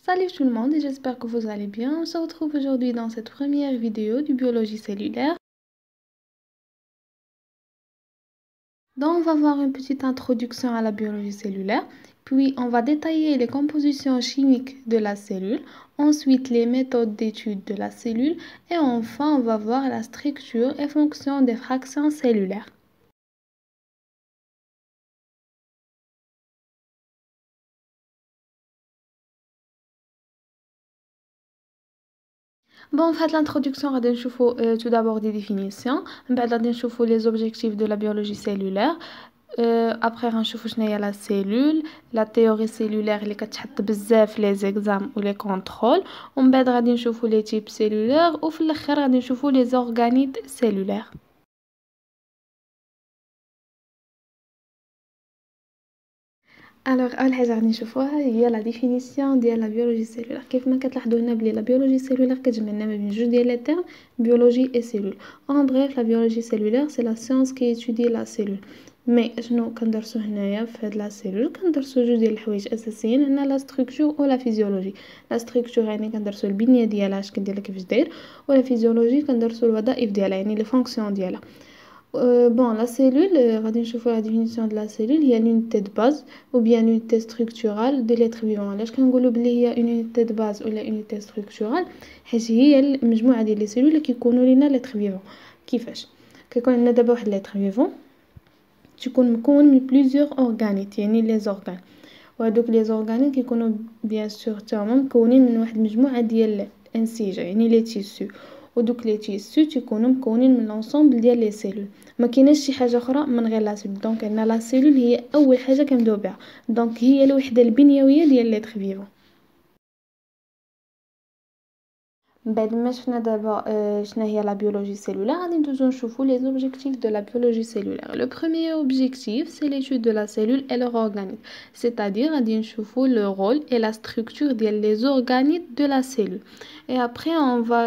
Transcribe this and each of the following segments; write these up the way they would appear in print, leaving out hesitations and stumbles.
Salut tout le monde et j'espère que vous allez bien. On se retrouve aujourd'hui dans cette première vidéo du biologie cellulaire. Donc on va voir une petite introduction à la biologie cellulaire, puis on va détailler les compositions chimiques de la cellule, ensuite les méthodes d'étude de la cellule et enfin on va voir la structure et fonction des fractions cellulaires. Bon, fait l'introduction غادي نشوفوا tout d'abord des définitions, من بعد غادي نشوفوا les objectifs de la biologie cellulaire. Après غنشوفوا شنو هي la cellule, la théorie cellulaire اللي كتحط بزاف les examens ou les contrôles, ومن بعد غادي نشوفوا les types cellulaires وفي الاخر غادي نشوفوا les organites cellulaires. Alors اول حاجه غادي نشوفوها هي la définition ديال la biologie cellulaire. كيف ما كتلاحظوا هنا بلي la biologie cellulaire كتجمع لنا ما بين جوج ديال لي termes biologie et cellule. En bref, la biologie cellulaire c'est la science qui étudie la cellule. مي شنو كندرسو هنايا في هاد لا سيلول؟ كندرسو جوج ديال الحوايج اساسيين، هنا لا ستركتور و لا فيزيولوجي. لا ستركتور يعني كندرسو البنيه ديالها الشكل ديالها كيفاش داير، و لا فيزيولوجي كندرسو الوظائف ديالها يعني لي فونكسيون ديالها. Bon, la cellule, غادي نشوفوا la définition de la cellule هي l'unité de base ou bien l'unité structurale de l'être vivant. علاش كنقولوا بلي هي une unité de base ولا unité structurale؟ حيت هي المجموعه ديال لي سيلول اللي كيكونوا لينا l'être vivant. كيفاش كيكون عندنا دابا واحد l'être vivant تكون مكون من plusieurs organites يعني les organes، وهادوك les organes كيكونوا bien sûr تاهما مكونين من واحد المجموعه ديال الانسجه يعني les tissus، ودوك لي تيسو تيكونوا مكونين من لونسومبل ديال لي سيلول. ما كايناش شي حاجه اخرى من غير لا سيلول. دونك عندنا لا سيلول هي اول حاجه كنبداو بها، دونك هي الوحده البنيويه ديال ليتر فيفون. بعد ما شفنا دابا شنو هي لا بيولوجي cellulaire غادي ندوزو نشوفوا les objectifs de la biologie cellulaire. Le premier objectif c'est l'étude de la cellule et leur organite, c'est-à-dire غادي نشوفوا le rôle et la structure ديال les organites de la cellule. Et après on va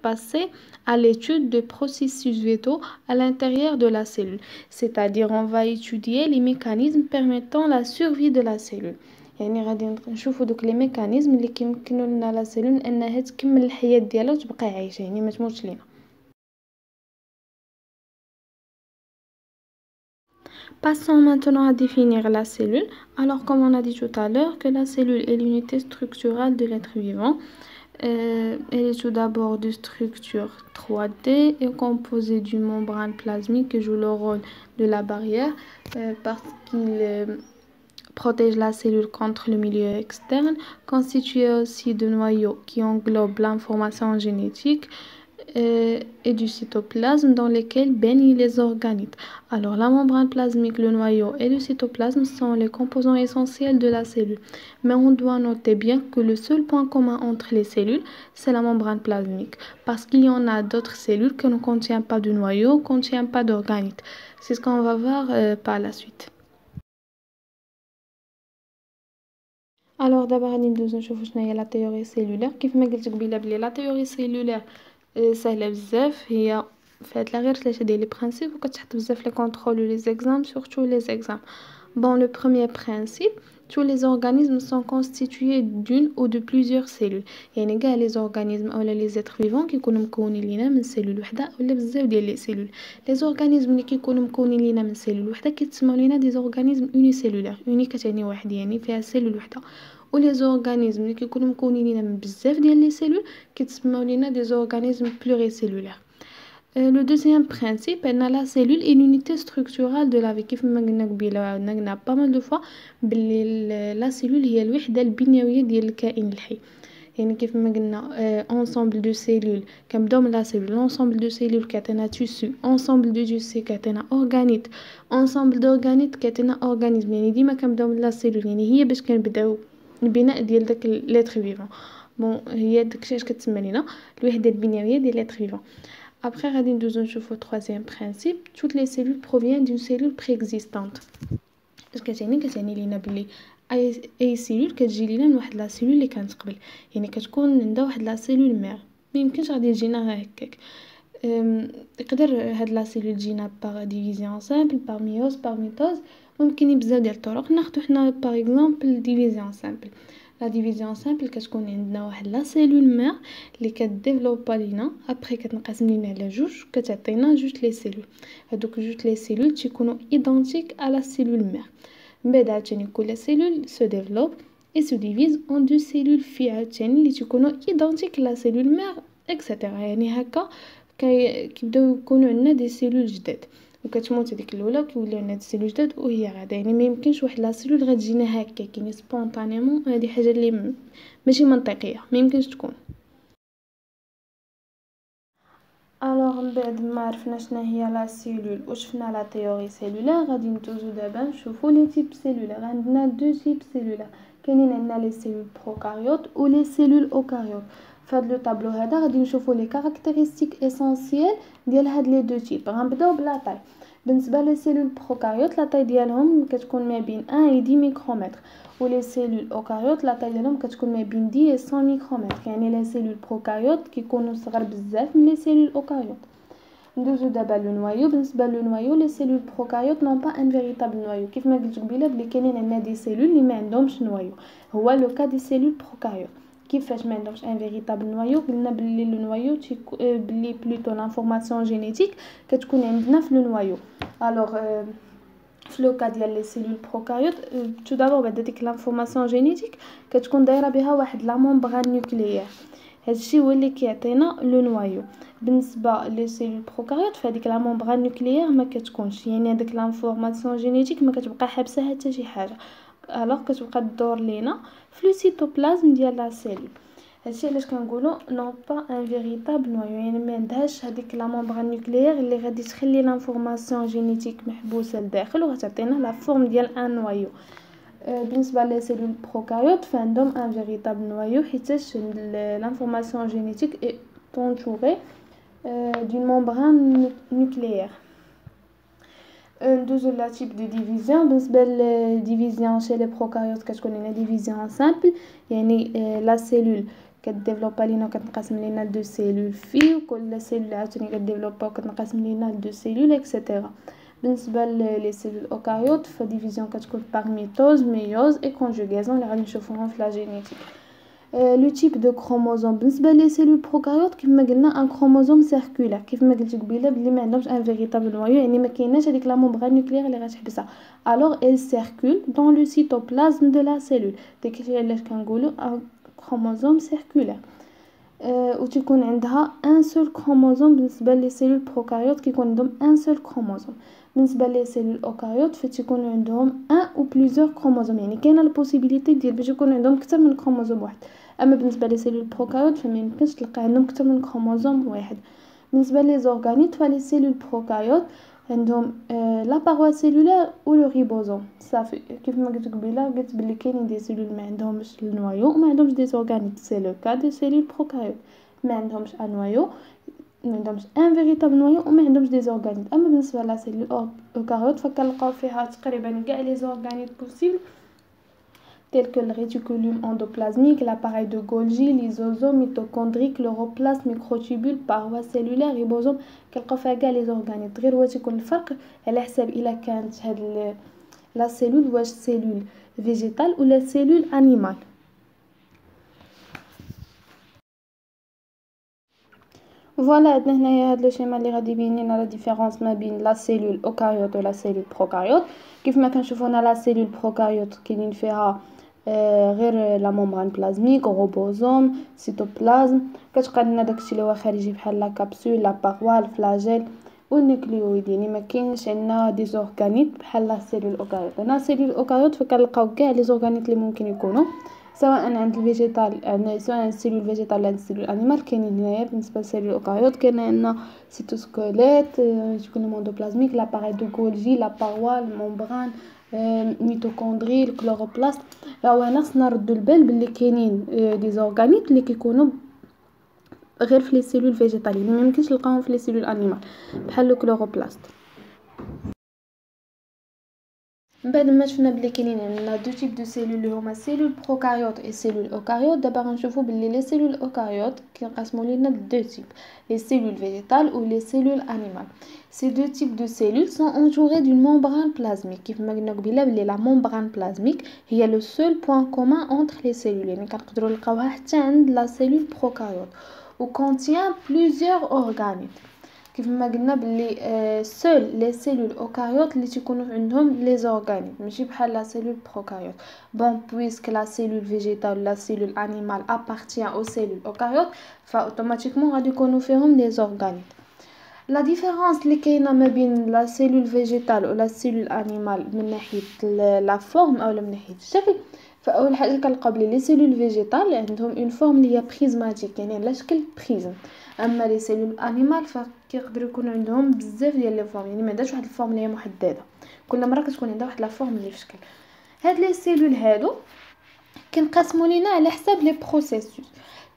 passer à l'étude des processus vitaux à l'intérieur de la cellule, c'est-à-dire on va étudier les mécanismes permettant la survie de la cellule. يعني غادي نشوفوا دوك لي ميكانيزم اللي كيمكنوا لنا لا سيلول انها تكمل الحياه ديالها وتبقى عايشه يعني ما تموتش لينا. Passons maintenant à définir la cellule. Alors comme on a dit tout à l'heure que la cellule est l'unité structurale de l'être vivant. Elle est tout d'abord de structure 3D et composée d'une membrane plasmique qui joue le rôle de la barrière parce qu'il protège la cellule contre le milieu externe, constitué aussi de noyaux qui englobent l'information génétique et du cytoplasme dans lesquels baignent les organites. Alors la membrane plasmique, le noyau et le cytoplasme sont les composants essentiels de la cellule. Mais on doit noter bien que le seul point commun entre les cellules, c'est la membrane plasmique. Parce qu'il y en a d'autres cellules qui ne contiennent pas de noyau, ne contiennent pas d'organites. C'est ce qu'on va voir par la suite. Alors d'abord غادي ندوزو نشوفو شنو هي لا تيوري سيلولير. كيف ما قلت قبيله بلي لا تيوري سيلولير سهله بزاف، هي فات لا غير 3 ديال لي برينسيپ وكتحط بزاف لي كونترول و لي زيكزام surtout les examens. Bon, le premier principe, tous les organismes sont constitués d'une ou de plusieurs cellules. يعني كاع les organismes اولا les êtres vivants كيكونوا مكونين لينا من سيلول وحده اولا بزاف ديال لي سيلول. les organismes اللي كيكونوا مكونين لينا من سيلول وحده كيتسموا لينا des organismes unicellulaires. unique كتعني واحد يعني فيها سيلول وحده، و les organismes اللي كيكونوا مكونين لينا من بزاف ديال لي سيلول كيتسموا لينا des organismes pluricellulaires. Le deuxième principe, la cellule est l'unité structurale de la vie. كيف ما قلنا قبيله قلنا pas mal de fois بلي la cellule هي الوحده البنيويه ديال الكائن الحي. يعني كيف ما قلنا ensemble de cellules كنبداو من la cellule، l'ensemble de cellules كيعطينا tissu، ensemble de tissu كيعطينا organite، ensemble d'organites كيعطينا organisme. يعني ديما كنبداو من la cellule، يعني هي باش كنبداو البناء ديال داك l'être vivant. بون هي داكشي اش كتسمى لينا الوحده البنيويه ديال l'être vivant. Après, غادي ندوزو نشوفو troisième principe, toutes les cellules proviennent d'une cellule préexistante. اش كتعني لينا بلي اي سيلول كتجي لينا من واحد لا سيلول اللي كانت قبل، يعني كتكون عندها واحد لا سيلول مير. ما يمكنش غادي تجينا غير هكاك. يقدر هاد لا سيلول تجينا باغ ديفيزيون سامبل، باغ ميوز، باغ ميتوز. ممكن بزاف ديال الطرق. ناخدو حنا باغ اكزومبل ديفيزيون سامبل. لا ديفيزيون سامبل كتكون عندنا واحد لا سيلول مير اللي كديفلوبا لينا ابري كتنقسم لينا على جوج كتعطينا جوج لي سيلول. هادوك جوج لي سيلول تيكونوا ايدونتيك على سيلول مير. من بعد عاوتاني كل سيلول سو ديفلوب et se divise en deux cellules filles عاوتاني اللي تيكونوا ايدونتيك لا سيلول مير اكسيتيرا. يعني هكا كيبداو يكونوا عندنا دي سيلول جداد وكتموت هذيك الاولى وكيوليو عندنا دي سيلول جداد وهي غادا. يعني ما يمكنش واحد لا سيلول غتجينا هكا كيني سبونطانيمون. هذه حاجه اللي ماشي منطقيه، ما يمكنش تكون. الوغ من بعد ما عرفنا شنو هي لا سيلول وشفنا لا تيوري سيلولار، غادي ندوزو دابا نشوفو لي تيب سيلولار. عندنا دو تيب سيلولار، كاينين عندنا لي سيلول بروكاريوت و لي سيلول اوكاريوت. فهاد لو طابلو هذا غادي نشوفو لي كاركتيرستيك اسونسييل ديال هاد لي دو تيب. غنبداو بلا طاي. بالنسبه لي سيلول بروكاريوت لا طاي ديالهم كتكون ما بين 1 و 10 ميكرومتر، و لي سيلول اوكاريوت لا طاي ديالهم كتكون ما بين 10 و 100 ميكرومتر. يعني لي سيلول بروكاريوت كيكونوا صغار بزاف من لي سيلول اوكاريوت. ندوزو دابا لو نوايو. بالنسبه لو نوايو لي سيلول بروكاريوت نون با ان فيريتابل نوايو. كيف ما قلت قبيله بلي كاينين عندنا دي سيلول اللي ما عندهمش نوايو، هو لو كا دي سيلول بروكاريوت. كيفاش ما عندهمش ان فيريتابل نوايو؟ قلنا بلي لو نوايو بلي بلوتو لانفورماسيون جينيتيك كتكون عندنا في لو نوايو. الوغ في لو كا ديال لي سيلول بروكاريوت تو دابور بعد ديك لانفورماسيون جينيتيك كتكون دايره بها واحد لا ممبران نوكليير. هادشي هو اللي كيعطينا لو نوايو. بالنسبه لي سيلول بروكاريوت فهاديك لا ممبران نوكليير ما كتكونش، يعني هذيك لانفورماسيون جينيتيك ما كتبقى حابسه حتى شي حاجه، الوغ كتبقى تدور لينا في لو سيتوبلازم ديال لا سيلول. هادشي علاش كنقولوا نون با ان فيريتابل نوايو، يعني ما عندهاش هذيك لا ممبران نوكليير اللي غادي تخلي لانفورماسيون جينيتيك محبوسه لداخل وغتعطينا لا فورم ديال ان نوايو. بالنسبه لي سيلول بروكاريوت فعندهم ان فيريتابل نوايو حيتاش لانفورماسيون جينيتيك اي entourée d'une membrane nucléaire. ندوزو لا تيب دو ديفيزيون. بالنسبه للديفيزيون شي لي بروكاريوت كتكون لنا ديفيزيون سامبل، يعني لا سيلول كديفلوبا لينا وكتنقسم لينا دو سيلول في، وكل سيلول عاوتاني كديفلوبا وكتنقسم لينا دو سيلول اكسيتيرا. بالنسبه لي سيلول اوكاريوت فديفيزيون كتكون باغ ميتوز ميوز اي كونجوغازون اللي غادي نشوفوهم في لا جينيتيك. لو تيب دو كروموزوم بالنسبه لي سيلول بروكاريوت كما قلنا ان كروموزوم سيركولار. كيف ما قلت قبيله بلي ما عندهمش ان فيريتابل نوايو، يعني ما كايناش هذيك لا ممبران نوكليير اللي غتحبسها. الوغ ال سيركول دون لو سيتوبلازم دو لا سيلول. داكشي علاش كنقولوا ان كروموزوم سيركولار. و تيكون عندها ان سول كروموزوم. بالنسبه لي سيلول بروكاريوت كيكون عندهم ان سول كروموزوم. بالنسبه لي سيلول اوكاريوت فتيكون عندهم ان او بليزيور كروموزوم، يعني كاينه البوسيبيليتي ديال باش يكون عندهم اكثر من كروموزوم واحد. اما بالنسبه لي سيلول بروكاريوت فما يمكنش تلقى عندهم اكثر من كروموزوم واحد. بالنسبه لي زورغانيت فلي سيلول بروكاريوت عندهم لا باروا سيلولار و لو ريبوزوم. صافي كيف ما قلت قبيله قلت بلي كاينين دي سيلول ما عندهمش النوايو وما عندهمش دي زورغانيت. سي لو كا دي سيلول بروكاريوت ما عندهمش ان نوايو، ما عندهمش ان فيريتابل نوايو وما عندهمش دي زورغانيت. اما بالنسبه لا سيلول اوكاريوت فكنلقاو فيها تقريبا كاع لي زورغانيت بوسيبل tels que le réticulum endoplasmique, l'appareil de Golgi, lysosome, mitochondrie, chloroplaste, microtubule, parois cellulaire, ribosome. كنلقاو فيها كاع لي زورغانيت، غير هو تيكون الفرق على حساب الا كانت هاد لا سيلول واش سيلول فيجيتال ولا سيلول انيمال. فوالا عندنا هنايا هاد لو شيما اللي غادي يبين لنا لا ديفيرونس ما بين لا سيلول اوكاريوت ولا سيلول بروكاريوت. كيف ما كنشوفوا هنا لا سيلول بروكاريوت كاينين فيها غير لا ممبران بلازميك، روبوزوم، سيتوبلازم. كتبقى لنا داكشي اللي هو خارجي بحال لا كابسول، لا باروا، الفلاجيل والنيوكليويد. يعني ما كاينش عندنا دي زورغانيت بحال لا سيلول اوكاريوت. هنا سيلول اوكاريوت فكنلقاو كاع لي زورغانيت اللي ممكن يكونوا سواء عند الفيجيتال، سواء عند السيلول فيجيتال ولا عند السيلول انيمال كاينين هنايا. بالنسبه للسيلول اوكاريوت كاين عندنا سيتوسكيليت، ريتيكولوم اندوبلازميك، لاباري دو غولجي، لا باروا، الممبران، ميتوكوندري، الكلوروبلاست. راهو هنا خصنا نردوا البال باللي كاينين دي زورغانيت اللي كيكونوا غير في لي سيلول فيجيتال، اللي ما يمكنش نلقاوهم في لي سيلول انيمال بحال الكلوروبلاست. من بعد ما شفنا بلي كاينين عندنا دو تيب دو سيلول اللي هما سيلول بروكاريوت اي سيلول اوكاريوت. دابا غنشوفوا بلي لي سيلول اوكاريوت كينقسموا لينا دو تيب، les cellules végétales ou les cellules animales. Ces deux types de cellules sont entourées d'une membrane plasmique. كيف ما قلنا قبيله بلي la membrane plasmique هي le seul point commun entre les cellules، يعني كنقدروا نلقاوها حتى عند la cellule prokaryote و contient plusieurs organeles. كيف ما قلنا بلي seul les cellules eucaryotes اللي تيكونوا عندهم les organeles ماشي بحال la cellule prokaryote. Bon, puisque la cellule végétale ou la cellule animale appartient aux cellules eucaryotes, فautomatiquement غادي يكونوا فيهم les organeles. La différence اللي كاينه ما بين la cellule végétale ou la cellule animale من ناحيه la forme او من ناحيه الشكل، فاول حاجه كنلقاو بلي لي سيلول فيجيتال عندهم اون فورم اللي هي بريزماتيك، يعني على شكل بريزم. اما لي سيلول انيمال فكيقدروا يكون عندهم بزاف ديال لي فورم، يعني ما عندهاش واحد الفورم اللي هي محدده، كل مره كتكون عندها واحد لا فورم اللي في شكل. هاد لي سيلول هادو كنقسموا لينا على حساب لي بروسيسوس.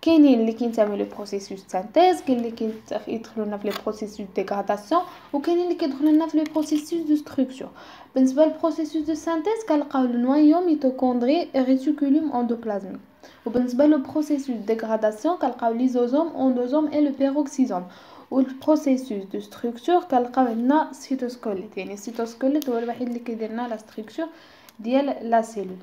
كاينين اللي كينتميو لو بروسيسوس سانتيز، كاين اللي كيدخلوا لنا في لي بروسيسوس ديغراداسيون، وكاينين اللي كيدخلوا لنا في لي بروسيسوس دو ستركتور. بالنسبه للبروسيسوس دو سانتيز كنلقاو النوايو ميتوكوندري ريتيكولوم اندوبلازميك، وبالنسبه لو بروسيسوس ديغراداسيون كنلقاو ليزوزوم اندوزوم اي لو بيروكسيزوم. والبروسيسوس دو ستركتور كنلقاو عندنا سيتوسكوليت، يعني السيتوسكوليت هو الوحيد اللي كيدير لنا لا ستركتور ديال لا سيلول.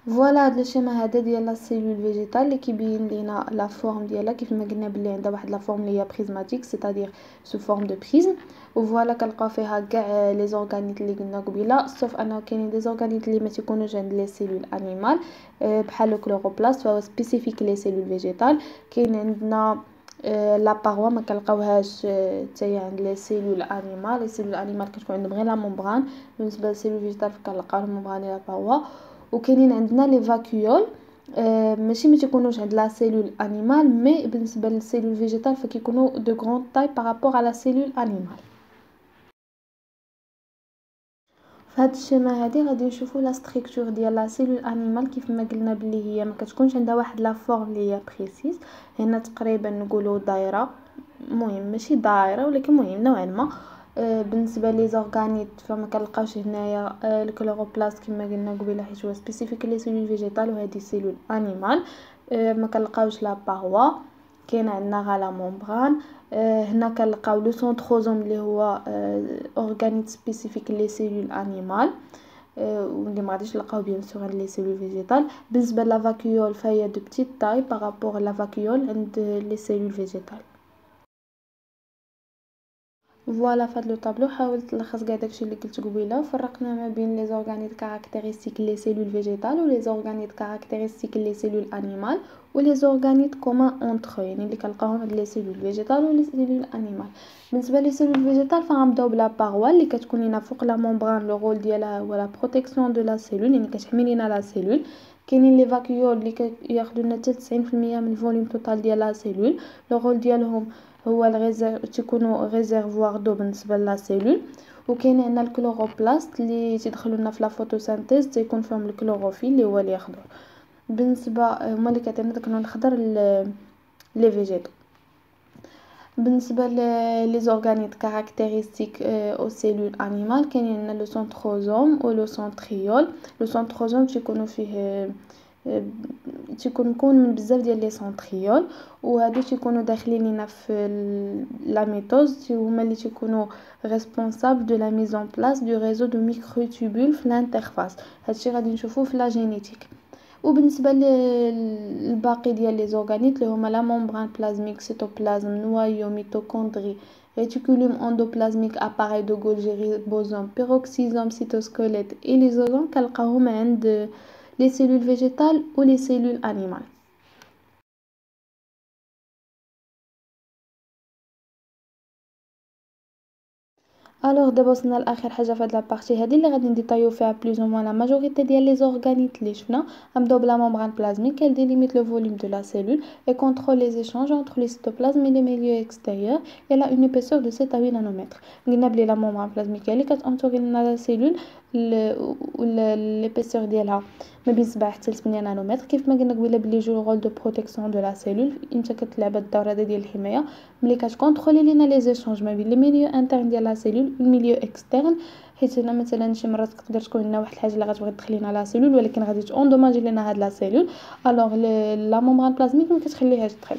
فوالا هاد الشيما هذا ديال لا سيلول فيجيتال اللي كيبين لينا لا فورم ديالها، كيف ما قلنا بلي عندها واحد لا فورم اللي هي بريزماتيك سيتادير سو فورم دو بريزم. وفوالا كنلقاو فيها كاع لي زورغانيت اللي قلنا قبيله، سوف انه كاينين دي زورغانيت اللي ما تيكونوش عند لي سيلول انيمال بحال الكلوروبلاست فهو سبيسيفيك لي سيلول فيجيتال. كاين عندنا لا باروا ما كنلقاوهاش حتى هي عند لي سيلول انيمال. لي سيلول انيمال كتكون عندهم غير لا ممبران، بالنسبه للسيلول فيجيتال كنلقاو الممبران لا باروا. وكاينين عندنا لي فاكيول ماشي ما تيكونوش عند لا سيلول انيمال، مي بالنسبه للسيلول فيجيتال فكيكونوا دو غروند تاي بارابور على سيلول انيمال. فهاد الشيما هادي غادي نشوفوا لا ستركتور ديال لا سيلول انيمال. كيف ما قلنا بلي هي ما كتكونش عندها واحد لا فورم اللي هي بريسيز، هنا تقريبا نقولوا دايره، المهم ماشي دايره ولكن المهم نوعا ما. بالنسبه لي زورغانيت فما كنلقاوش هنايا الكلوروبلاست كما قلنا قبيله حيت هو سبيسيفيك لي سيلول فيجيتال وهذه سيلول انيمال. ما كنلقاوش لا باروا، كاين عندنا غا لا ممبران. هنا كنلقاو لو سنتروزوم اللي هو اورغانيت سبيسيفيك لي سيلول انيمال واللي ما غاديش نلقاو بيان سور عند لي سيلول فيجيتال. بالنسبه لا فاكيول فهي دو بتيت تاي بارابور لا فاكيول عند لي سيلول فيجيتال. فوالا فهاد لو طابلو حاولت نلخص كاع داكشي اللي قلت قبيله، وفرقنا ما بين لي زورغانيت كاركتيرستيك لي سيلول فيجيتال و لي زورغانيت كاركتيرستيك لي سيلول انيمال و لي زورغانيت كومان اونتر يعني اللي كنلقاوهم عند لي سيلول فيجيتال و لي سيلول انيمال. بالنسبه لي سيلول فيجيتال فغنبداو بلا باروا اللي كتكون لينا فوق لا ممبران. لو رول ديالها هو لا بروتيكسيون دو لا سيلول، يعني كتحمي لينا لا سيلول. كاينين لي فاكيول اللي كياخذوا لنا حتى 90% من الفوليوم توتال ديال لا سيلول. لو رول ديالهم هو تيكونوا ريزيرفوار دو بالنسبه لا سيلول. وكاين عندنا الكلوروبلاست اللي تيدخلوا لنا في لا فوتوسينثيز، تيكون فيهم الكلوروفيل اللي هو الاخضر. بالنسبه هما اللي كيعطيونا داك اللون الاخضر لي فيجيتو. بالنسبه لي زورغانيت كاركتيرستيك او سيلول انيمال كاين عندنا لو سنتروزوم و لو سنتريول. لو سنتروزوم تيكونوا فيه تيكون مكون من بزاف ديال لي سنتريول، وهادو تيكونوا داخلين لينا في لا ميتوز، هما اللي تيكونوا ريسبونسابل دو لا ميزون بلاس دو ريزو دو ميكروتوبول في الانترفاس. هادشي غادي نشوفوه في لا جينيتيك. وبالنسبه للباقي ديال لي زورغانيت اللي هما لا ممبران بلازميك، سيتوبلازم، نوايو، ميتوكوندري، ريتيكولوم اندوبلازميك، اباراي دو غولجي، ريبوزوم، بيروكسيزوم، سيتوسكيليت اي ليزوزوم كنلقاوهم عند les cellules végétales ou les cellules animales. الوغ دابا وصلنا لاخر حاجه في هاد لابارتي هادي اللي غادي نديطايو فيها بلوز او موان لا ماجوريتي ديال لي زورغانيت اللي شفنا. غنبداو بلا ممبران بلازميك elle délimite le volume de la cellule et contrôle les échanges entre les cytoplasmes et les milieux extérieurs. Elle a une épaisseur de 7 à 8 nanomètres. قلنا بلي لا ممبران بلازميك هي اللي كتانتوري لنا لا سيلول ليبيسور ديالها ما بين 7 حتى 8 نانومتر. كيف ما قلنا قبيله بلي جو رول دو بروتيكسيون دو لا سيلول، انت كتلعب الدور هذا ديال الحمايه ملي كتكونترولي لينا لي زيشونج ما بين لي ميليو انترن ديال لا سيلول والميليو اكسترن. حيت هنا مثلا شي مرات تقدر تكون لنا واحد الحاجه اللي غتبغي تدخل لنا لا سيلول ولكن غادي توندوماجي لنا هاد لا سيلول، الوغ لا ممبران بلازميك ما كتخليهاش تدخل.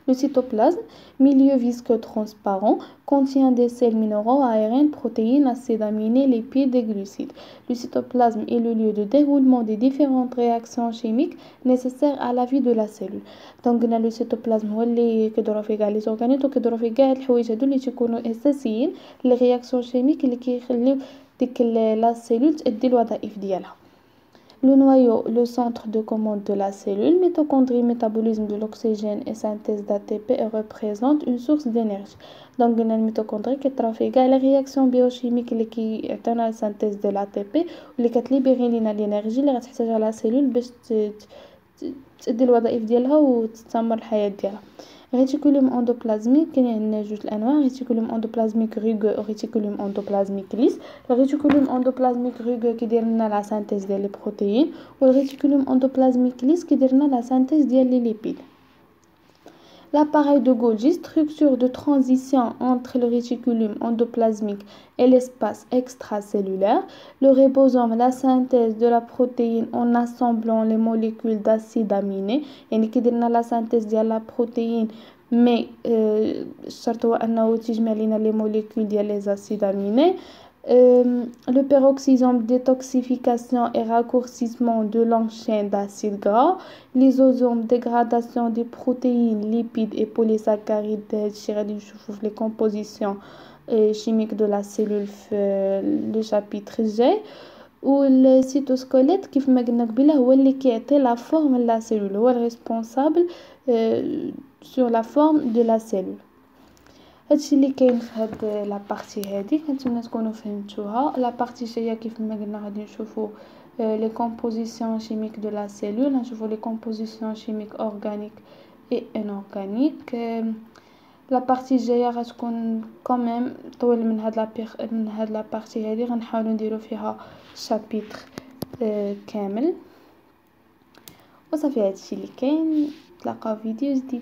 Le cytoplasme, milieu visqueux transparent, contient des sels minéraux, ARN, protéines, acides aminés, lipides et glucides. Le cytoplasme est le lieu de déroulement des différentes réactions chimiques nécessaires à la vie de la cellule. Donc le cytoplasme هو اللي كيدورو فيه كاع لي زورغانيل وكيدورو فيه كاع الحوايج هادو اللي تيكونوا اساسيين لي رياكسيون شيميك اللي كيخليو ديك لا سيلول تأدي الوظائف ديالها. Le noyau, le centre de commande de la cellule, mitochondrie, métabolisme de l'oxygène et synthèse d'ATP représente une source d'énergie. Donc, le mitochondrie qui trafique les réactions biochimiques qui est la synthèse de l'ATP ou qui libère l'énergie اللي غتحتاجها la cellule باش تأدي الوظائف ديالها وتستمر الحياة ديالها. ريتيكولوم اندوبلازميك كاين عندنا جوج الانواع، ريتيكولوم اندوبلازميك ريغو و ريتيكولوم اندوبلازميك ليس. الريتيكولوم اندوبلازميك ريغو كيدير لنا لا سانتيز ديال لي بروتيين، والريتيكولوم اندوبلازميك ليس كيدير لنا لا سانتيز ديال لي ليبيد. L'appareil de Golgi, structure de transition entre le réticulum endoplasmique et l'espace extracellulaire. Le ribosome, la synthèse de la protéine en assemblant les molécules d'acides aminés. يعني كيديرنا la synthèse ديال la protéine mais الشرط هو انه تجمع لنا les molécules ديال les acides aminés. Le peroxysome, détoxification et raccourcissement de l'enchaîne d'acides gras. Lysosome, dégradation des protéines, lipides et polysaccharides. Les compositions chimiques de la cellule, le chapitre G. Ou le cytosquelette كيف ما قلنا قبيله هو اللي كيعطي la forme de la cellule، هو responsable sur la forme de la cellule. هادشي اللي كاين في هاد لا بارتي هادي، كنتمنى تكونوا فهمتوها. لا بارتي الجايه كيف ما قلنا غادي نشوفوا لي كومبوزيسيون شيميك دو لا سيلول، نشوفوا لي كومبوزيسيون شيميك اورغانيك اي انورغانيك. لا بارتي الجايه غتكون كوميم طويل من هاد لا بارتي هادي، غنحاولوا نديروا فيها شابيتر كامل. وصافي هادشي اللي كاين، نتلاقاو فيديو جديد.